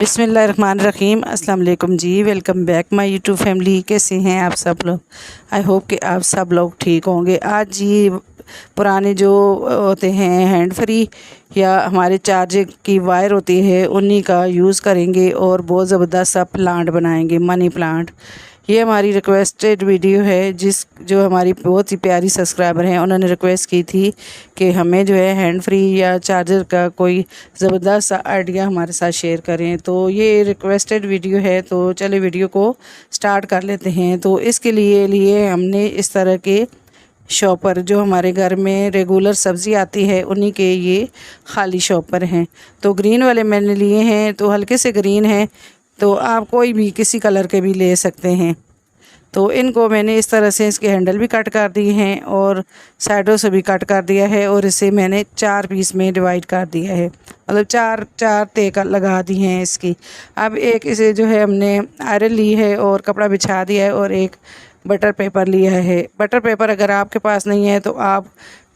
बिस्मिल्लाहिर्रहमानिर्रहीम अस्सलाम वालेकुम जी। Welcome back my YouTube family. कैसे हैं आप सब लोग? आई होप कि आप सब लोग ठीक होंगे। आज ये पुराने जो होते हैं हैंड फ्री या हमारे चार्जर की वायर होती है उन्हीं का यूज़ करेंगे और बहुत ज़बरदस्त सा प्लांट बनाएंगे, मनी प्लांट। ये हमारी रिक्वेस्टेड वीडियो है जो हमारी बहुत ही प्यारी सब्सक्राइबर हैं, उन्होंने रिक्वेस्ट की थी कि हमें जो है हैंड फ्री या चार्जर का कोई ज़बरदस्त सा आइडिया हमारे साथ शेयर करें। तो ये रिक्वेस्टेड वीडियो है, तो चले वीडियो को स्टार्ट कर लेते हैं। तो इसके लिए हमने इस तरह के शॉपर जो हमारे घर में रेगुलर सब्ज़ी आती है उन्हीं के ये खाली शॉपर हैं। तो ग्रीन वाले मैंने लिए हैं, तो हल्के से ग्रीन हैं, तो आप कोई भी किसी कलर के भी ले सकते हैं। तो इनको मैंने इस तरह से इसके हैंडल भी कट कर दिए हैं और साइडों से भी कट कर दिया है और इसे मैंने 4 पीस में डिवाइड कर दिया है, मतलब चार चार तय लगा दी हैं इसकी। अब एक इसे जो है हमने आयरन ली है और कपड़ा बिछा दिया है और एक बटर पेपर लिया है। बटर पेपर अगर आपके पास नहीं है तो आप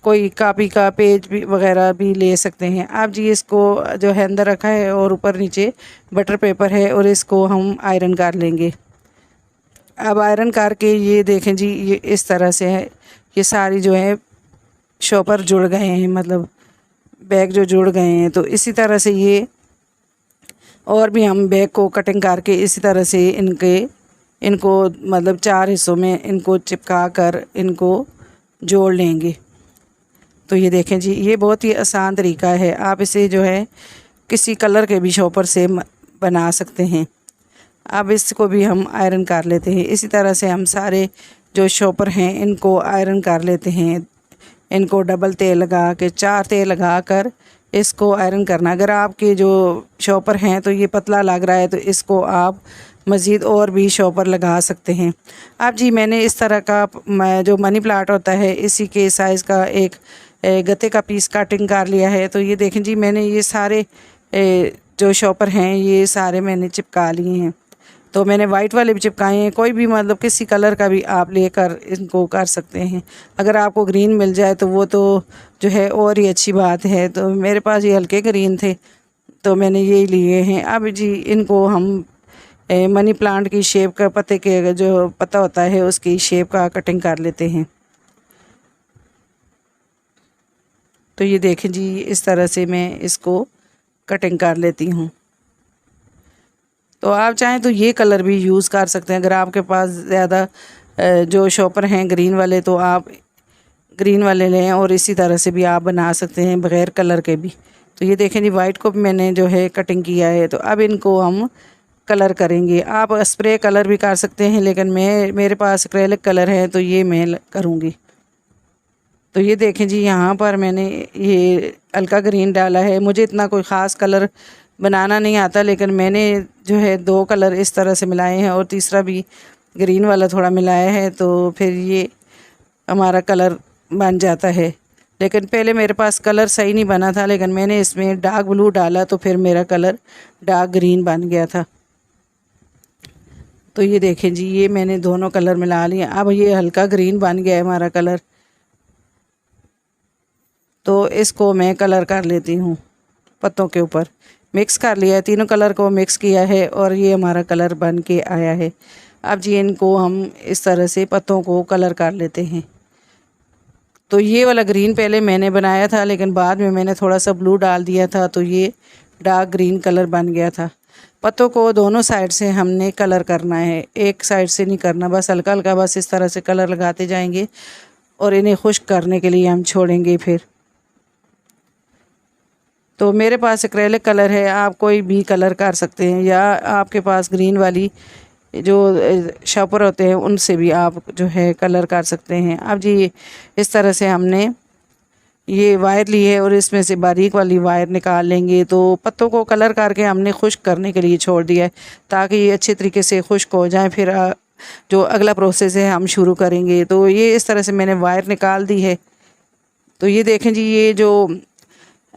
कोई कापी का पेज भी वगैरह भी ले सकते हैं। आप जी इसको जो है अंदर रखा है और ऊपर नीचे बटर पेपर है और इसको हम आयरन कर लेंगे। अब आयरन करके ये देखें जी, ये इस तरह से है, ये सारी जो है शॉपर जुड़ गए हैं, मतलब बैग जो जुड़ गए हैं। तो इसी तरह से ये और भी हम बैग को कटिंग करके इसी तरह से इनको मतलब 4 हिस्सों में इनको चिपका कर इनको जोड़ लेंगे। तो ये देखें जी, ये बहुत ही आसान तरीका है। आप इसे जो है किसी कलर के भी शॉपर से बना सकते हैं। अब इसको भी हम आयरन कर लेते हैं। इसी तरह से हम सारे जो शॉपर हैं इनको आयरन कर लेते हैं। इनको डबल तेल लगा के 4 तेल लगा कर इसको आयरन करना। अगर आपके जो शॉपर हैं तो ये पतला लग रहा है तो इसको आप मज़ीद और भी शॉपर लगा सकते हैं। अब जी मैंने इस तरह का जो मनी प्लांट होता है इसी के साइज़ का एक गत्ते का पीस कटिंग कर लिया है। तो ये देखें जी, मैंने ये सारे जो शॉपर हैं ये सारे मैंने चिपका लिए हैं। तो मैंने वाइट वाले भी चिपकाए हैं, कोई भी मतलब किसी कलर का भी आप लेकर इनको कर सकते हैं। अगर आपको ग्रीन मिल जाए तो वो तो जो है और ही अच्छी बात है। तो मेरे पास ये हल्के ग्रीन थे तो मैंने ये लिए हैं। अब जी इनको हम मनी प्लांट की शेप का, पत्ते के जो पत्ता होता है उसकी शेप का कटिंग कर लेते हैं। तो ये देखें जी, इस तरह से मैं इसको कटिंग कर लेती हूँ। तो आप चाहें तो ये कलर भी यूज़ कर सकते हैं। अगर आपके पास ज़्यादा जो शॉपर हैं ग्रीन वाले तो आप ग्रीन वाले लें और इसी तरह से भी आप बना सकते हैं बग़ैर कलर के भी। तो ये देखें जी, वाइट को भी मैंने जो है कटिंग किया है। तो अब इनको हम कलर करेंगे। आप स्प्रे कलर भी कर सकते हैं, लेकिन मेरे पास एक्रेलिक कलर है तो ये मैं करूँगी। तो ये देखें जी, यहाँ पर मैंने ये हल्का ग्रीन डाला है। मुझे इतना कोई ख़ास कलर बनाना नहीं आता, लेकिन मैंने जो है 2 कलर इस तरह से मिलाए हैं और तीसरा भी ग्रीन वाला थोड़ा मिलाया है, तो फिर ये हमारा कलर बन जाता है। लेकिन पहले मेरे पास कलर सही नहीं बना था, लेकिन मैंने इसमें डार्क ब्लू डाला तो फिर मेरा कलर डार्क ग्रीन बन गया था। तो ये देखें जी, ये मैंने दोनों कलर मिला लिए। अब ये हल्का ग्रीन बन गया है हमारा कलर। तो इसको मैं कलर कर लेती हूँ, पत्तों के ऊपर मिक्स कर लिया है, तीनों कलर को मिक्स किया है और ये हमारा कलर बन के आया है। अब जी इनको हम इस तरह से पत्तों को कलर कर लेते हैं। तो ये वाला ग्रीन पहले मैंने बनाया था, लेकिन बाद में मैंने थोड़ा सा ब्लू डाल दिया था तो ये डार्क ग्रीन कलर बन गया था। पत्तों को दोनों साइड से हमने कलर करना है, एक साइड से नहीं करना। बस हल्का हल्का बस इस तरह से कलर लगाते जाएंगे और इन्हें खुश्क करने के लिए हम छोड़ेंगे फिर। तो मेरे पास एक्रेलिक कलर है, आप कोई भी कलर कर सकते हैं, या आपके पास ग्रीन वाली जो शॉपर होते हैं उनसे भी आप जो है कलर कर सकते हैं। अब जी इस तरह से हमने ये वायर ली है और इसमें से बारीक वाली वायर निकाल लेंगे। तो पत्तों को कलर करके हमने खुश्क करने के लिए छोड़ दिया है ताकि ये अच्छे तरीके से खुश्क हो जाए। फिर जो अगला प्रोसेस है हम शुरू करेंगे। तो ये इस तरह से मैंने वायर निकाल दी है। तो ये देखें जी, ये जो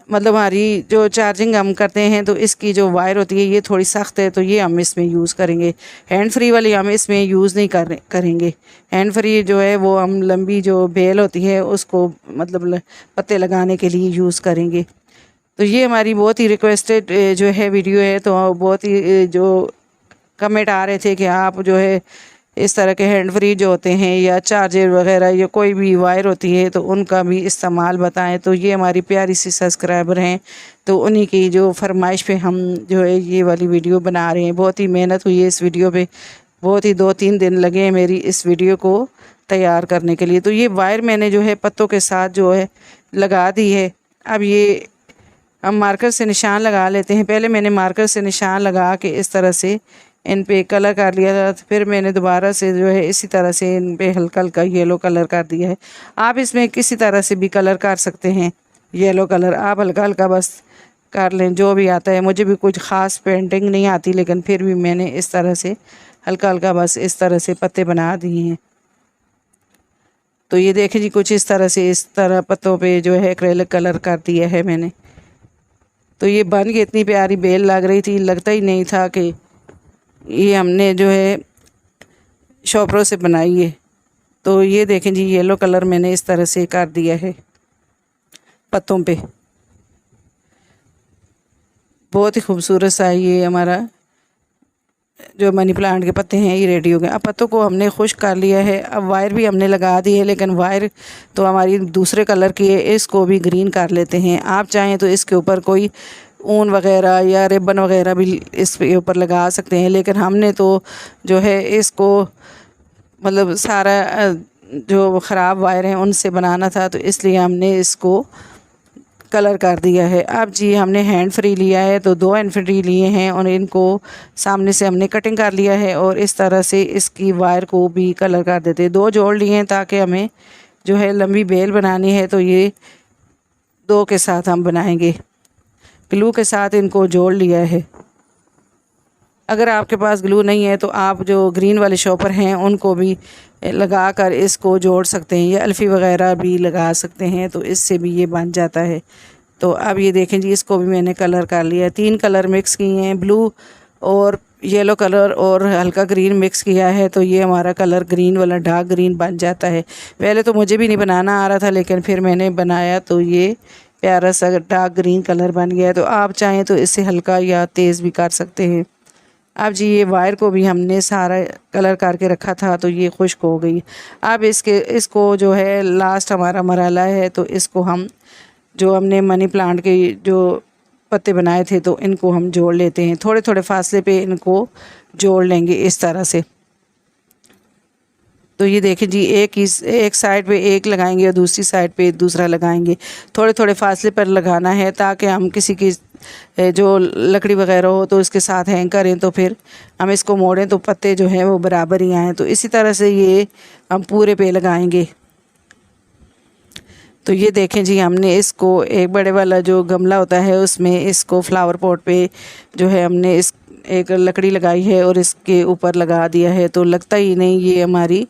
मतलब हमारी जो चार्जिंग हम करते हैं तो इसकी जो वायर होती है ये थोड़ी सख्त है, तो ये हम इसमें यूज़ करेंगे। हैंड फ्री वाली हम इसमें यूज़ नहीं करेंगे। हैंड फ्री जो है वो हम लंबी जो बेल होती है उसको मतलब पत्ते लगाने के लिए यूज़ करेंगे। तो ये हमारी बहुत ही रिक्वेस्टेड जो है वीडियो है। तो बहुत ही जो कमेंट आ रहे थे कि आप जो है इस तरह के हैंड फ्री जो होते हैं या चार्जर वगैरह या कोई भी वायर होती है तो उनका भी इस्तेमाल बताएं। तो ये हमारी प्यारी सी सब्सक्राइबर हैं, तो उन्हीं की जो फरमाइश पे हम जो है ये वाली वीडियो बना रहे हैं। बहुत ही मेहनत हुई है इस वीडियो पे, बहुत ही 2-3 दिन लगे हैं मेरी इस वीडियो को तैयार करने के लिए। तो ये वायर मैंने जो है पत्तों के साथ जो है लगा दी है। अब ये हम मार्कर से निशान लगा लेते हैं। पहले मैंने मार्कर से निशान लगा के इस तरह से इन पे कलर कर लिया था, फिर मैंने दोबारा से जो है इसी तरह से इन पे हल्का हल्का येलो कलर कर दिया है। आप इसमें किसी तरह से भी कलर कर सकते हैं, येलो कलर आप हल्का हल्का बस कर लें, जो भी आता है। मुझे भी कुछ ख़ास पेंटिंग नहीं आती, लेकिन फिर भी मैंने इस तरह से हल्का हल्का बस इस तरह से पत्ते बना दिए हैं। तो ये देखें जी, कुछ इस तरह से इस तरह पत्तों पे जो है एक्रेलिक कलर कर दिया है मैंने। तो ये बन के इतनी प्यारी बेल लग रही थी, लगता ही नहीं था कि ये हमने जो है शॉपरों से बनाई है। तो ये देखें जी, येलो कलर मैंने इस तरह से कर दिया है पत्तों पे। बहुत ही खूबसूरत सा ये हमारा जो मनी प्लांट के पत्ते हैं ये रेडी हो गए। अब पत्तों को हमने खुश्क कर लिया है। अब वायर भी हमने लगा दी है, लेकिन वायर तो हमारी दूसरे कलर की है, इसको भी ग्रीन कर लेते हैं। आप चाहें तो इसके ऊपर कोई ऊन वगैरह या रिबन वगैरह भी इसके ऊपर लगा सकते हैं, लेकिन हमने तो जो है इसको मतलब सारा जो ख़राब वायर हैं उनसे बनाना था, तो इसलिए हमने इसको कलर कर दिया है। अब जी हमने हैंड फ्री लिया है, तो 2 हैंड फ्री लिए हैं और इनको सामने से हमने कटिंग कर लिया है और इस तरह से इसकी वायर को भी कलर कर देते हैं। 2 जोड़ लिए हैं ताकि हमें जो है लंबी बेल बनानी है, तो ये 2 के साथ हम बनाएंगे। ग्लू के साथ इनको जोड़ लिया है। अगर आपके पास ग्लू नहीं है तो आप जो ग्रीन वाले शॉपर हैं उनको भी लगा कर इसको जोड़ सकते हैं, या अल्फ़ी वगैरह भी लगा सकते हैं, तो इससे भी ये बन जाता है। तो अब ये देखें जी, इसको भी मैंने कलर कर लिया है। 3 कलर मिक्स किए हैं, ब्लू और येलो कलर और हल्का ग्रीन मिक्स किया है, तो ये हमारा कलर ग्रीन वाला डार्क ग्रीन बन जाता है। पहले तो मुझे भी नहीं बनाना आ रहा था, लेकिन फिर मैंने बनाया तो ये प्यारा सा डार्क ग्रीन कलर बन गया है। तो आप चाहें तो इससे हल्का या तेज़ भी कर सकते हैं। अब जी ये वायर को भी हमने सारा कलर करके रखा था, तो ये खुश्क हो गई। अब इसको जो है लास्ट हमारा मरहला है, तो इसको हम जो हमने मनी प्लांट के जो पत्ते बनाए थे तो इनको हम जोड़ लेते हैं। थोड़े थोड़े फासले पे इनको जोड़ लेंगे इस तरह से। तो ये देखें जी, एक साइड पे एक लगाएंगे और दूसरी साइड पे दूसरा लगाएंगे। थोड़े थोड़े फासले पर लगाना है ताकि हम किसी की जो लकड़ी वगैरह हो तो उसके साथ हैंग करें, तो फिर हम इसको मोड़ें तो पत्ते जो हैं वो बराबर ही आएँ। तो इसी तरह से ये हम पूरे पे लगाएंगे। तो ये देखें जी, हमने इसको एक बड़े वाला जो गमला होता है उसमें इसको फ्लावर पॉट पे जो है हमने इस एक लकड़ी लगाई है और इसके ऊपर लगा दिया है। तो लगता ही नहीं ये हमारी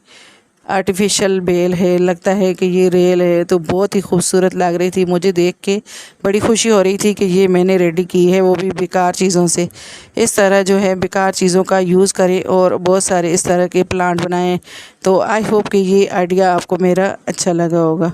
आर्टिफिशियल बेल है, लगता है कि ये रियल है। तो बहुत ही खूबसूरत लग रही थी, मुझे देख के बड़ी खुशी हो रही थी कि ये मैंने रेडी की है, वो भी बेकार चीज़ों से। इस तरह जो है बेकार चीज़ों का यूज़ करें और बहुत सारे इस तरह के प्लांट बनाएं। तो आई होप कि ये आइडिया आपको मेरा अच्छा लगा होगा।